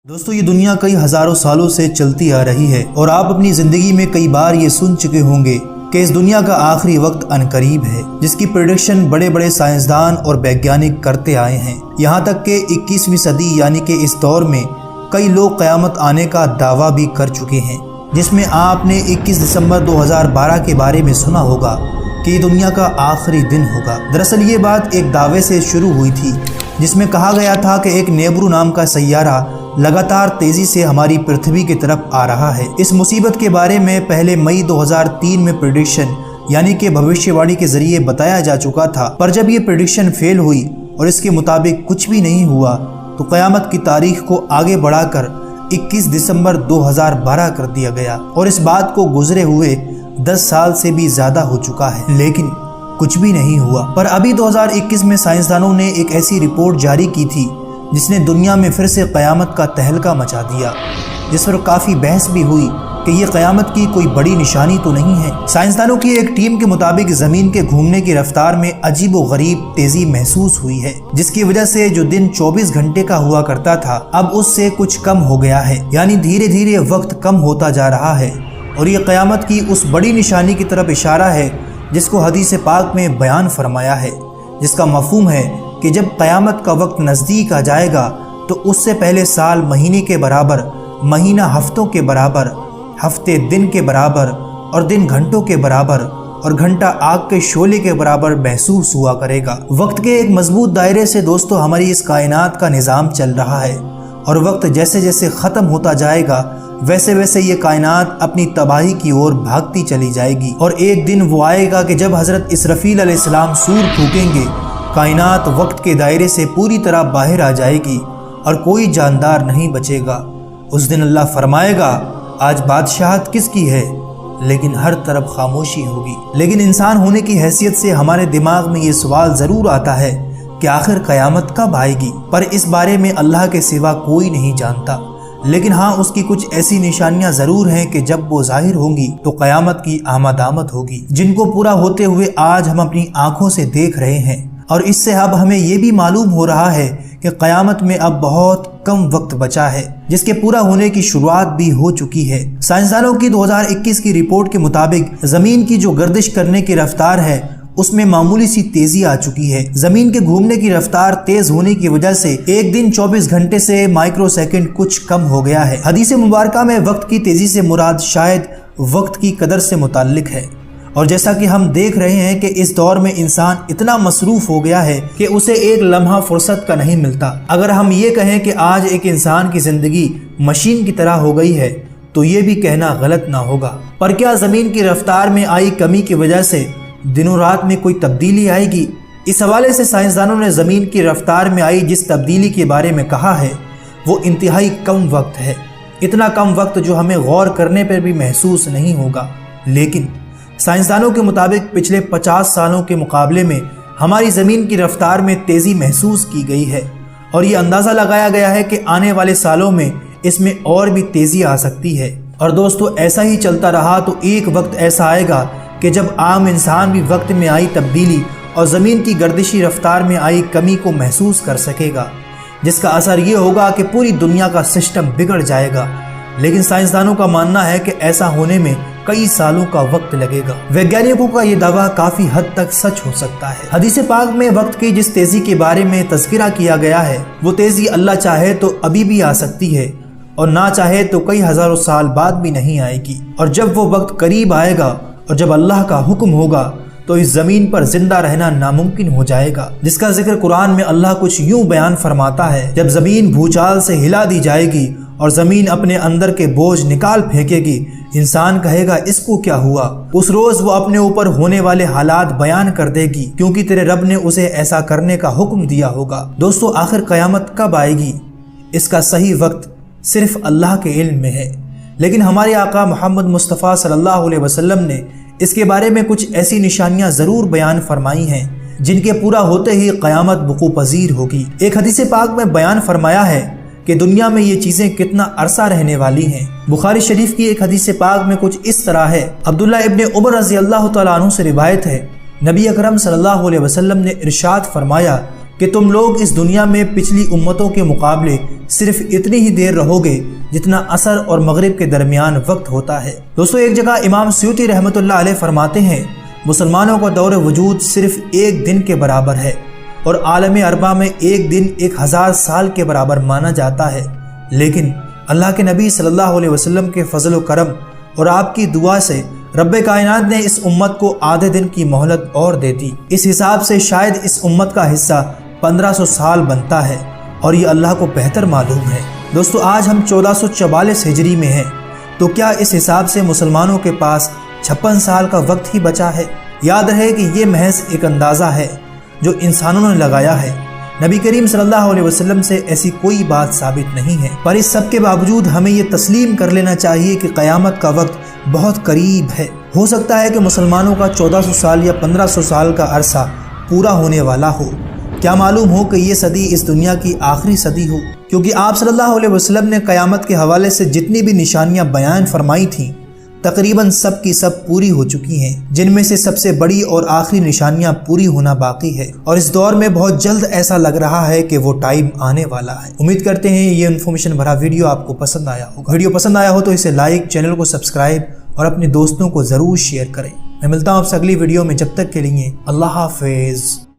دوستو یہ دنیا کئی ہزاروں سالوں سے چلتی آ رہی ہے اور آپ اپنی زندگی میں کئی بار یہ سن چکے ہوں گے کہ اس دنیا کا آخری وقت عنقریب ہے، جس کی پریڈکشن بڑے بڑے سائنسدان اور ویگیانک کرتے آئے ہیں۔ یہاں تک کہ 21ویں صدی یعنی کہ اس دور میں کئی لوگ قیامت آنے کا دعویٰ بھی کر چکے ہیں، جس میں آپ نے 21 دسمبر 2012 کے بارے میں سنا ہوگا کہ یہ دنیا کا آخری دن ہوگا۔ دراصل یہ بات ایک دعوے سے شروع ہوئی تھی جس میں کہا گیا تھا کہ ایک نیبرو نام کا سیارہ لگاتار تیزی سے ہماری پرتھوی کی طرف آ رہا ہے۔ اس مصیبت کے بارے میں پہلے مئی 2003 میں پریڈکشن یعنی کہ بھوشیہ واڑی کے ذریعے بتایا جا چکا تھا، پر جب یہ پریڈکشن فیل ہوئی اور اس کے مطابق کچھ بھی نہیں ہوا تو قیامت کی تاریخ کو آگے بڑھا کر 21 دسمبر 2012 کر دیا گیا، اور اس بات کو گزرے ہوئے 10 سال سے بھی زیادہ ہو چکا ہے، لیکن کچھ بھی نہیں ہوا۔ پر ابھی 2021 میں سائنسدانوں نے ایک ایسی رپورٹ جاری کی تھی جس نے دنیا میں پھر سے قیامت کا تہلکہ مچا دیا، جس پر کافی بحث بھی ہوئی کہ یہ قیامت کی کوئی بڑی نشانی تو نہیں ہے۔ سائنسدانوں کی ایک ٹیم کے مطابق زمین کے گھومنے کی رفتار میں عجیب و غریب تیزی محسوس ہوئی ہے، جس کی وجہ سے جو دن 24 گھنٹے کا ہوا کرتا تھا اب اس سے کچھ کم ہو گیا ہے، یعنی دھیرے دھیرے وقت کم ہوتا جا رہا ہے، اور یہ قیامت کی اس بڑی نشانی کی طرف اشارہ ہے جس کو حدیث پاک میں بیان فرمایا ہے، جس کا مفہوم ہے کہ جب قیامت کا وقت نزدیک آ جائے گا تو اس سے پہلے سال مہینے کے برابر، مہینہ ہفتوں کے برابر، ہفتے دن کے برابر، اور دن گھنٹوں کے برابر، اور گھنٹہ آگ کے شعلے کے برابر محسوس ہوا کرے گا۔ وقت کے ایک مضبوط دائرے سے دوستو ہماری اس کائنات کا نظام چل رہا ہے، اور وقت جیسے جیسے ختم ہوتا جائے گا ویسے ویسے یہ کائنات اپنی تباہی کی اور بھاگتی چلی جائے گی، اور ایک دن وہ آئے گا کہ جب حضرت اسرافیل علیہ السلام سور پھونکیں گے، کائنات وقت کے دائرے سے پوری طرح باہر آ جائے گی اور کوئی جاندار نہیں بچے گا۔ اس دن اللہ فرمائے گا آج بادشاہت کس کی ہے، لیکن ہر طرف خاموشی ہوگی۔ لیکن انسان ہونے کی حیثیت سے ہمارے دماغ میں یہ سوال ضرور آتا ہے کہ آخر قیامت کب آئے گی، پر اس بارے میں اللہ کے سوا کوئی نہیں جانتا۔ لیکن ہاں اس کی کچھ ایسی نشانیاں ضرور ہیں کہ جب وہ ظاہر ہوں گی تو قیامت کی آمد ہوگی، جن کو پورا ہوتے ہوئے آج ہم اپنی آنکھوں سے دیکھ رہے ہیں، اور اس سے اب ہمیں یہ بھی معلوم ہو رہا ہے کہ قیامت میں اب بہت کم وقت بچا ہے، جس کے پورا ہونے کی شروعات بھی ہو چکی ہے۔ سائنسدانوں کی 2021 کی رپورٹ کے مطابق زمین کی جو گردش کرنے کی رفتار ہے اس میں معمولی سی تیزی آ چکی ہے۔ زمین کے گھومنے کی رفتار تیز ہونے کی وجہ سے ایک دن 24 گھنٹے سے مائکرو سیکنڈ کچھ کم ہو گیا ہے۔ حدیث مبارکہ میں وقت کی تیزی سے مراد شاید وقت کی قدر سے متعلق ہے، اور جیسا کہ ہم دیکھ رہے ہیں کہ اس دور میں انسان اتنا مصروف ہو گیا ہے کہ اسے ایک لمحہ فرصت کا نہیں ملتا۔ اگر ہم یہ کہیں کہ آج ایک انسان کی زندگی مشین کی طرح ہو گئی ہے تو یہ بھی کہنا غلط نہ ہوگا۔ پر کیا زمین کی رفتار میں آئی کمی کی وجہ سے دنوں رات میں کوئی تبدیلی آئے گی؟ اس حوالے سے سائنسدانوں نے زمین کی رفتار میں آئی جس تبدیلی کے بارے میں کہا ہے وہ انتہائی کم وقت ہے، اتنا کم وقت جو ہمیں غور کرنے پر بھی محسوس نہیں ہوگا۔ لیکن سائنسدانوں کے مطابق پچھلے 50 سالوں کے مقابلے میں ہماری زمین کی رفتار میں تیزی محسوس کی گئی ہے، اور یہ اندازہ لگایا گیا ہے کہ آنے والے سالوں میں اس میں اور بھی تیزی آ سکتی ہے۔ اور دوستو ایسا ہی چلتا رہا تو ایک وقت ایسا آئے گا کہ جب عام انسان بھی وقت میں آئی تبدیلی اور زمین کی گردشی رفتار میں آئی کمی کو محسوس کر سکے گا، جس کا اثر یہ ہوگا کہ پوری دنیا کا سسٹم بگڑ جائے گا۔ لیکن سائنسدانوں کا ماننا ہے کہ ایسا ہونے میں کئی سالوں کا وقت لگے گا۔ ویگیانکوں کا یہ دعویٰ کافی حد تک سچ ہو سکتا ہے۔ حدیث پاک میں وقت کی جس تیزی کے بارے میں تذکرہ کیا گیا ہے وہ تیزی اللہ چاہے تو ابھی بھی آ سکتی ہے، اور نہ چاہے تو کئی ہزاروں سال بعد بھی نہیں آئے گی۔ اور جب وہ وقت قریب آئے گا اور جب اللہ کا حکم ہوگا تو اس زمین پر زندہ رہنا ناممکن ہو جائے گا، جس کا ذکر قرآن میں اللہ کچھ یوں بیان فرماتا ہے: جب زمین بھوچال سے ہلا دی جائے گی اور زمین اپنے اندر کے بوجھ نکال پھینکے گی، انسان کہے گا اس کو کیا ہوا؟ اس روز وہ اپنے اوپر ہونے والے حالات بیان کر دے گی، کیونکہ تیرے رب نے اسے ایسا کرنے کا حکم دیا ہوگا۔ دوستو آخر قیامت کب آئے گی؟ اس کا صحیح وقت صرف اللہ کے علم میں ہے، لیکن ہمارے آقا محمد مصطفیٰ صلی اللہ علیہ وسلم نے اس کے بارے میں کچھ ایسی نشانیاں ضرور بیان فرمائی ہیں جن کے پورا ہوتے ہی قیامت وقوع پذیر ہوگی۔ ایک حدیث پاک میں بیان فرمایا ہے کہ دنیا میں یہ چیزیں کتنا عرصہ رہنے والی ہیں۔ بخاری شریف کی ایک حدیث پاک میں کچھ اس طرح ہے، عبداللہ ابن عمر رضی اللہ تعالیٰ عنہ سے روایت ہے، نبی اکرم صلی اللہ علیہ وسلم نے ارشاد فرمایا کہ تم لوگ اس دنیا میں پچھلی امتوں کے مقابلے صرف اتنی ہی دیر رہو گے جتنا عصر اور مغرب کے درمیان وقت ہوتا ہے۔ دوستو ایک جگہ امام سیوطی رحمۃ اللہ علیہ فرماتے ہیں مسلمانوں کا دور وجود صرف ایک دن کے برابر ہے اور عالم اربع میں ایک دن 1000 سال کے برابر مانا جاتا ہے، لیکن اللہ کے نبی صلی اللہ علیہ وسلم کے فضل و کرم اور آپ کی دعا سے رب کائنات نے اس امت کو آدھے دن کی مہلت اور دے دی۔ اس حساب سے شاید اس امت کا حصہ 1500 سال بنتا ہے اور یہ اللہ کو بہتر معلوم ہے۔ دوستو آج ہم 1444 ہجری میں ہیں، تو کیا اس حساب سے مسلمانوں کے پاس 56 سال کا وقت ہی بچا ہے؟ یاد رہے کہ یہ محض ایک اندازہ ہے جو انسانوں نے لگایا ہے، نبی کریم صلی اللہ علیہ وسلم سے ایسی کوئی بات ثابت نہیں ہے۔ پر اس سب کے باوجود ہمیں یہ تسلیم کر لینا چاہیے کہ قیامت کا وقت بہت قریب ہے۔ ہو سکتا ہے کہ مسلمانوں کا 1400 سال یا 1500 سال کا عرصہ پورا ہونے والا ہو، کیا معلوم ہو کہ یہ صدی اس دنیا کی آخری صدی ہو، کیونکہ آپ صلی اللہ علیہ وسلم نے قیامت کے حوالے سے جتنی بھی نشانیاں بیان فرمائی تھیں تقریباً سب کی سب پوری ہو چکی ہیں، جن میں سے سب سے بڑی اور آخری نشانیاں پوری ہونا باقی ہے، اور اس دور میں بہت جلد ایسا لگ رہا ہے کہ وہ ٹائم آنے والا ہے۔ امید کرتے ہیں یہ انفارمیشن بھرا ویڈیو آپ کو پسند آیا ہوگا۔ ویڈیو پسند آیا ہو تو اسے لائک، چینل کو سبسکرائب اور اپنے دوستوں کو ضرور شیئر کریں۔ میں ملتا ہوں آپ سے اگلی ویڈیو میں، جب تک کے لیے اللہ حافظ۔